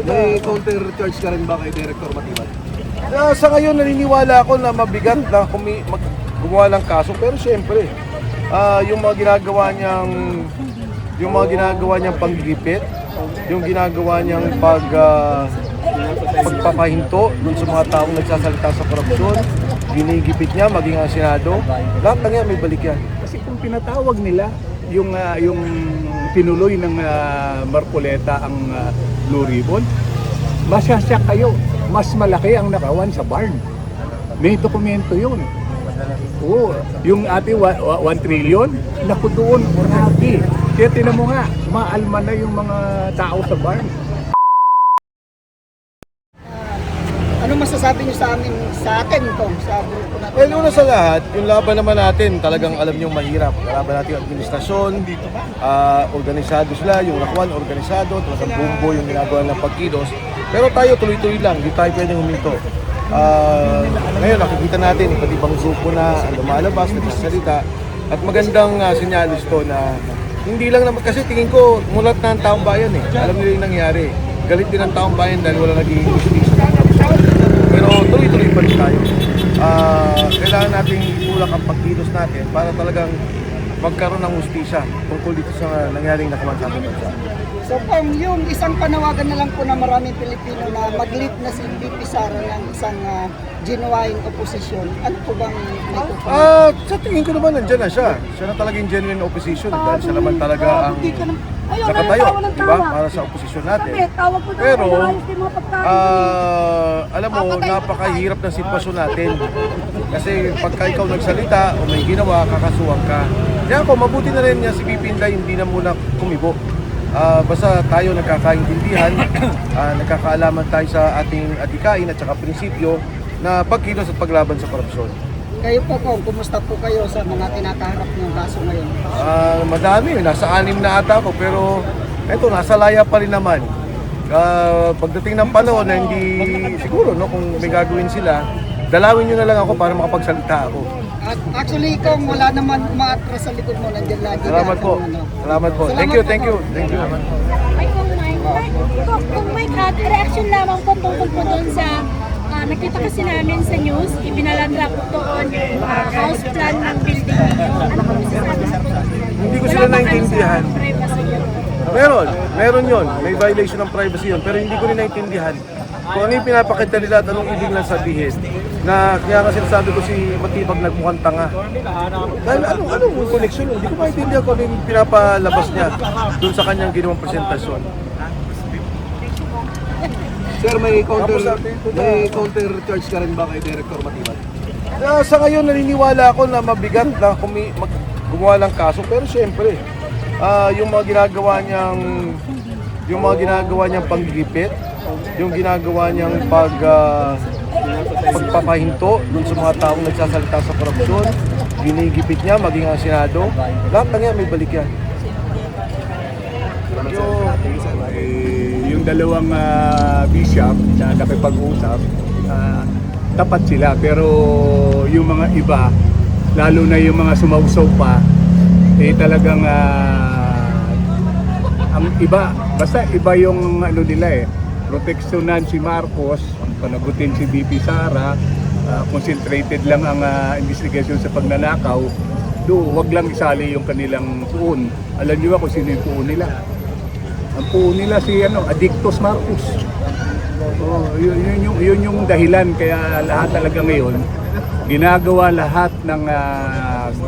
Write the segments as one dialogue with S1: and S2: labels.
S1: May counter charge ka rin ba kay Director Matibag? Sa ngayon naniniwala ako na mabigat na gumawa ng kaso, pero siyempre yung mga ginagawa niyang panggigipit, yung ginagawa niyang pagpapahinto dun sa mga taong nagsasalita sa korupsyon, ginigipit niya maging ang Senado, lahat ng yan may balik yan.
S2: Kasi kung pinatawag nila yung tinuloy ng Marcoleta ang Blue Ribbon, masyasyak kayo. Mas malaki ang nakawan sa barn. May dokumento yun. Oo, yung ate 1 trillion, naku doon, grabe. Kaya tinan mo nga, maalma na yung mga tao sa barn.
S3: Ano masasabi niyo sa amin, sa atin to, sa grupo natin?
S1: Well, una sa lahat, yung laban naman natin, talagang alam niyong mahirap. Laban natin yung administrasyon, organisado sila, yung nakwan, organisado, talagang bumbo yung ginagawa ng pagkilos. Pero tayo tuloy-tuloy lang, hindi tayo pwedeng huminto. Ngayon, nakikita natin, iba't ibang grupo na lumalabas, nagsasalita, at magandang sinyalis to na hindi lang naman, kasi tingin ko, mulat na ang taong bayan eh. Alam nila yung nangyari. Galit din ang taong bayan dahil wala naging justice. Pero tuloy-tuloy pa rin tayo. Kailangan nating itulak ang pagkilos natin para talagang magkaroon ng hustisya tungkol dito sa nangyaring nakaman sa ating bansa.
S3: So kung yung isang panawagan na lang po na maraming Pilipino na mag-lead na si VP Sara ng isang genuine opposition, ano po bang may kukuha?
S1: Sa tingin ko naman nandiyan na siya. Siya na talagang genuine opposition dahil siya naman talaga ang nakatayo, di ba? Para sa opposition natin. Pero, alam mo, napakahirap ng sitwasyon natin. Kasi pagka ikaw nagsalita o may ginawa, kakasuhan ka. Kaya ako, mabuti na rin niya si VP Inday, hindi na muna kumibo. Basta tayo nagkakaintindihan, nagkakaalaman tayo sa ating adikain at saka prinsipyo na pagkilos at paglaban sa korupsyon.
S3: Kayo po kumusta po kayo sa mga kinakaharap ng kaso ngayon?
S1: Madami, nasa 6 na ata ako, pero eto, nasa laya pa rin naman. Pagdating ng panahon na hindi siguro, no, kung may gagawin sila, dalawin nyo na lang ako para makapagsalita ako.
S3: At actually, kung wala naman umaatras sa likod mo, nandiyan lagi.
S1: Salamat po. Salamat po. Thank you.
S4: Ay, kung may reaction lamang po tungkol po doon sa nakita kasi namin sa news, ibinalandra po doon yung house plan ng building ninyo. Ano po masasabi sa po?
S1: Hindi ko sila naintindihan. Meron yon. May violation ng privacy yon, pero hindi ko rin naintindihan. Kung ano yung pinapakita nila at anong ibig lang sabihin. Na kaya kasi sabi ko si Matibag nagmukhang tanga. Dahil anong connection yun? Hindi ko maintindihan kung ano yung pinapalabas niya doon sa kanyang ginawang presentasyon.
S5: Sir, may counter charge ka rin ba kay Director Matibag?
S1: Sa ngayon naniniwala ako na mabigat na gumawa ng kaso, pero siyempre yung mga ginagawa niyang panggigipit, yung ginagawa niyang pagpapahinto dun sa mga taong nagsasalita sa korupsyon, ginigipit niya maging ang Senado, lahat ng yan may balik yan.
S2: Yung dalawang bishop na nakipag-usap, tapat sila, pero yung mga iba, lalo na yung mga sumausaw pa, talagang ang iba, basta iba yung ano nila proteksyonan si Marcos, panagutin si VP Sara, concentrated lang ang investigation sa pagnanakaw. Wag lang isali yung kanilang puon. Alam niyo ba kung sino yung puon nila? Ang puon nila si Adictos Marcos. Yun yung dahilan kaya lahat talaga ngayon ginagawa lahat ng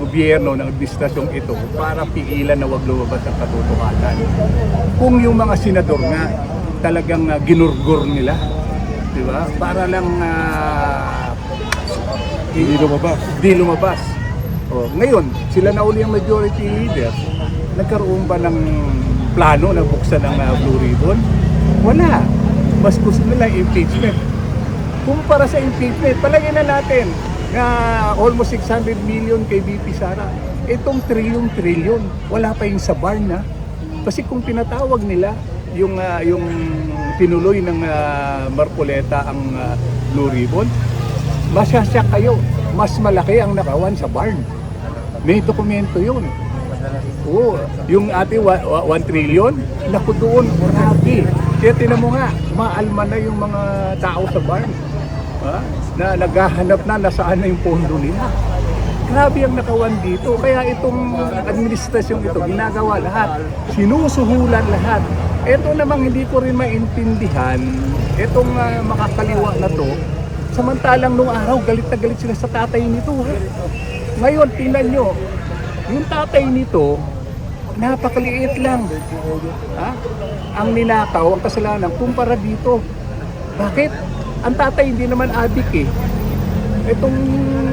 S2: gobyerno ng administrasyong ito para pigilan na wag lumabas ang katotohanan. Kung yung mga senador nga talagang ginurgur nila, di ba? Para lang
S1: Hindi lumabas.
S2: Ngayon, sila na uli ang majority leader. Nagkaroon ba ng plano na buksan ng Blue Ribbon? Wala. Mas gusto nila impeachment. Kumpara sa impeachment, palagay na natin na almost 600 million kay VP Sara. Itong trillion, wala pa yung sa barn na. Kasi kung pinatawag nila yung tinuloy ng Marcoleta ang Blue Ribbon, masyasyak kayo. Mas malaki ang nakawan sa barn. May dokumento yun. Oo, yung ate 1 trillion, naku doon, grabe. Kaya tinan mo nga, maalma na yung mga tao sa barn. Na naghahanap na nasaan na yung pondo nila. Grabe ang nakawan dito. Kaya itong administrasyong ito, ginagawa lahat. Sinusuhulan lahat. Ito namang hindi ko rin maintindihan, itong makakaliwa na to, samantalang nung araw, galit na galit sila sa tatay nito. Ngayon, tingnan nyo, yung tatay nito, napakaliit lang. Ang ninakaw, ang kasalanan, kumpara dito. Bakit? Ang tatay hindi naman adik eh.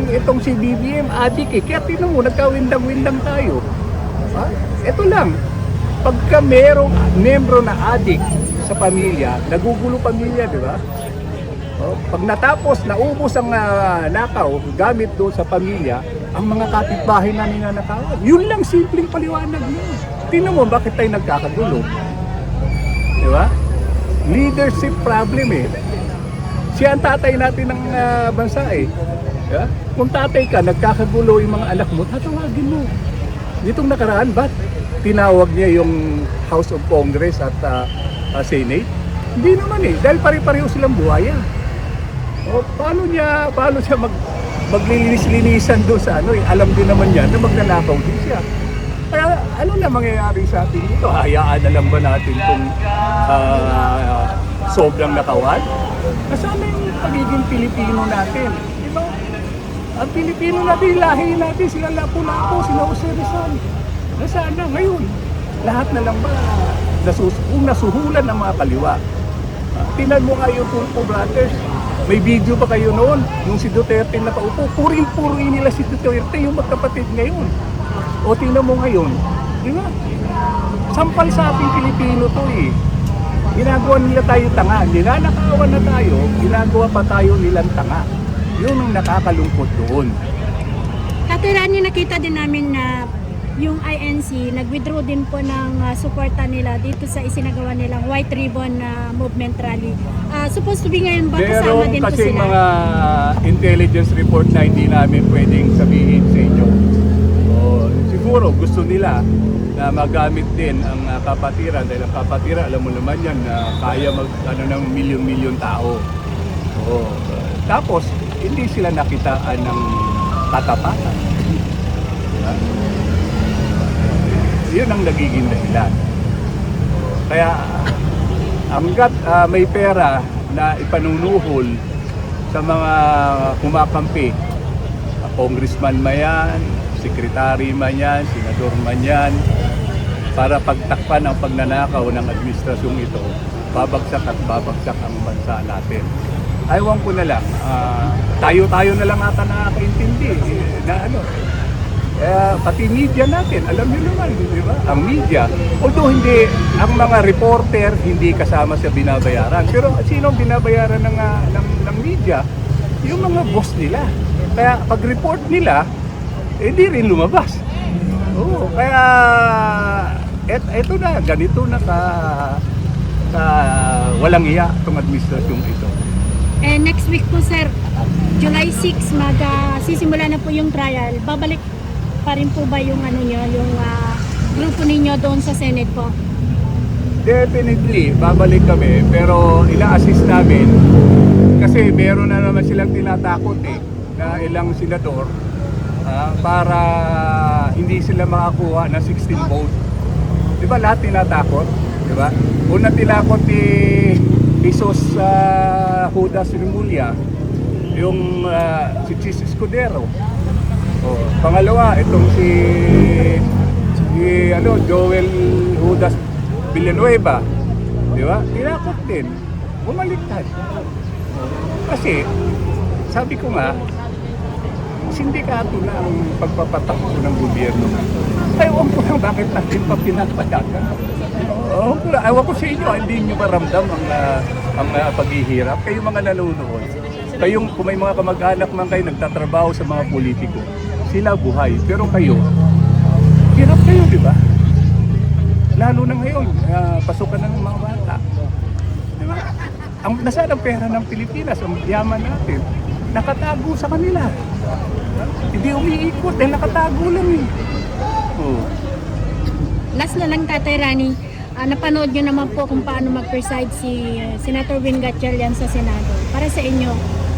S2: Itong si BBM, adik eh. Kaya tinan mo, nagkawindang-windang tayo. Ito lang. Pagka merong membro na adik sa pamilya, nagugulo pamilya, di ba? Pag natapos, naubos ang nakaw gamit doon sa pamilya, ang mga kapitbahay na ninanakawan. Yun lang, simpleng paliwanag yun. Tingnan mo, bakit tayo nagkakagulo? Di ba? Leadership problem eh. Siya ang tatay natin ng bansa eh. Diba? Kung tatay ka, nagkakagulo yung mga anak mo, tatawagin mo. Ditong nakaraan, ba't tinawag niya yung House of Congress at Senate? Hindi naman eh, dahil pare-pareho silang buhaya. Paano siya maglilinis-linisan doon sa ano eh? Alam din naman niya na magnanakaw din siya. Kaya ano na mangyayari sa atin dito? Hayaan na lang ba natin kung sobrang nakawan? Nasaan yung pagiging Pilipino natin? Diba? Ang Pilipino natin, lahi natin, sila Lapu-Lapu, sila Jose Rizal. Nasaan na ngayon? Lahat na lang ba kung nasuhulan ng mga kaliwa? Tingnan mo nga yung Tulfo Brothers. May video pa kayo noon, nung si Duterte nakaupo. Puring-puri nila si Duterte, yung magkapatid ngayon. O tingnan mo ngayon, di ba? Sampal sa ating Pilipino to eh. Ginagawa nila tayo tanga. Ninanakawan na tayo, ginagawa pa tayo nilang tanga. Yun ang nakakalungkot doon.
S4: Tatay Rani, nakita din namin na yung INC nag-withdraw din po ng suporta nila dito sa isinagawa nilang White Ribbon Movement Rally. Supposed to be ngayon ba kasama din po
S2: kasi
S4: sila?
S2: mga intelligence report na hindi namin pwedeng sabihin sa inyo. Siguro gusto nila na magamit din ang kapatiran dahil ang kapatiran, alam mo naman yan, na kaya ng milyon-milyon tao. Tapos hindi sila nakitaan ng katapatan. Yun ang nagiging dahilan. Kaya hanggat may pera na ipanunuhol sa mga kumakampi, congressman man yan, sekretary man yan, senador man yan, para pagtakpan ang pagnanakaw ng administrasyong ito, babagsak at babagsak ang bansa natin. Aywan ko na lang, tayo-tayo na lang ata nakakaintindi na ano. Pati media natin, alam niyo naman, di ba? Ang media, although hindi, ang mga reporter hindi kasama sa binabayaran. Pero sino ang binabayaran ng media? Yung mga boss nila. Kaya pag-report nila, hindi rin lumabas. Kaya eto na, ganito na walang iya itong administrasyong ito.
S4: Next week po sir, July 6, sisimula na po yung trial. Babalik pa rin po ba yung yung grupo ninyo doon sa Senate po?
S2: Definitely, babalik kami. Pero ina-assist namin kasi meron na naman silang tinatakot na ilang senador para hindi sila makakuha ng 16 vote. Di ba lahat tinatakot? Di ba? Una tinakot ni Jesus Judas Rimulya, yung si Chis Escudero. Pangalawa, itong si Joel Judas Villanueva. Di ba? Tinakot din. Bumaliktad. Kasi, sabi ko nga, sindikato na ang pagpapatakbo ng gobyerno. Ewan ko lang bakit natin pa pinapayagan. Ewan ko sa inyo, hindi nyo maramdam ang paghihirap. Kayo mga nanonood. Kayong, kung may mga kamag-anak man kayo nagtatrabaho sa mga politiko, sila buhay. Pero kayo, hirap kayo, di ba? Lalo na ngayon, pasukan na ng mga bata. Di ba? Nasaan ang pera ng Pilipinas, ang yaman natin, nakatago sa kanila. Hindi umiikot, nakatago lang eh.
S4: Last na lang Tatay Rani, napanood nyo naman po kung paano mag-preside si Senator Win Gatchalian sa Senado. Para sa inyo,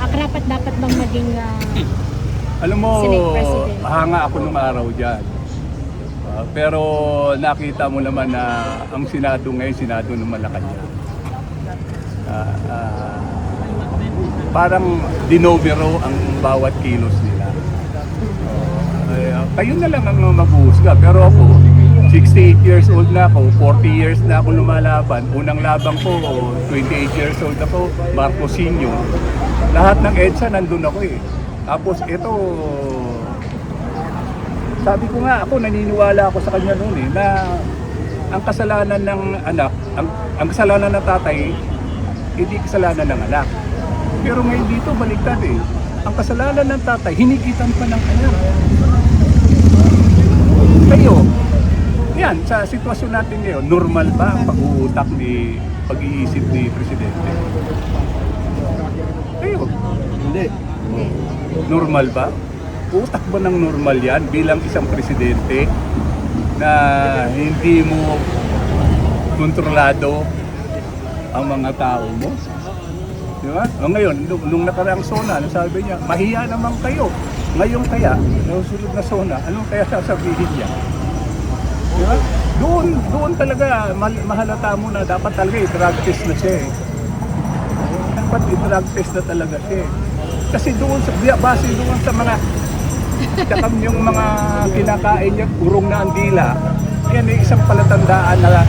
S4: karapat dapat bang maging
S2: Alam mo,
S4: Senate President?
S2: hanga ako nung araw dyan. Pero nakita mo naman na ang Senado ngayon, Senado ng Malacanang. Parang dinobero ang bawat kilos nila. Kayo na lang ang mag-uusga. Pero ako, 68 years old na ako, 40 years na ako lumalaban. Unang labang ko, 28 years old ako, Marcos Sr. Lahat ng EDSA nandun ako eh. Tapos ito, sabi ko nga ako, naniniwala ako sa kanya noon eh, na ang kasalanan ng anak, ang kasalanan ng tatay, hindi kasalanan ng anak. Pero ngayon dito, baliktad eh. Ang kasalanan ng tatay, hinigitan pa ng anak. Kayo, yan, sa sitwasyon natin ngayon, normal ba ang pag-uutak pag-iisip ni Presidente? Kayo,
S5: Hindi.
S2: normal ba? Utak ba ng normal yan bilang isang presidente na hindi mo kontrolado ang mga tao mo? Di ba? O ngayon, nung nakaraang SONA, sabi niya, mahiya naman kayo. Ngayon kaya, susunod na SONA, anong kaya sasabihin niya? Di ba? Doon talaga mahalata mo na dapat talaga i-drug test na siya eh. Dapat i-drug test na talaga siya eh. Kasi doon, base doon sa mga takam yung mga kinakain niya, urong na ang dila, yan ay isang palatandaan na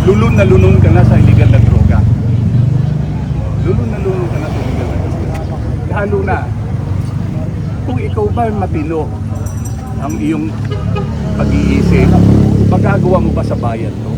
S2: lulun ka na sa illegal na droga. Lulun ka na sa illegal na droga. Lalo na, kung ikaw ba matino ang iyong pag-iisip, magagawa mo ba sa bayan to?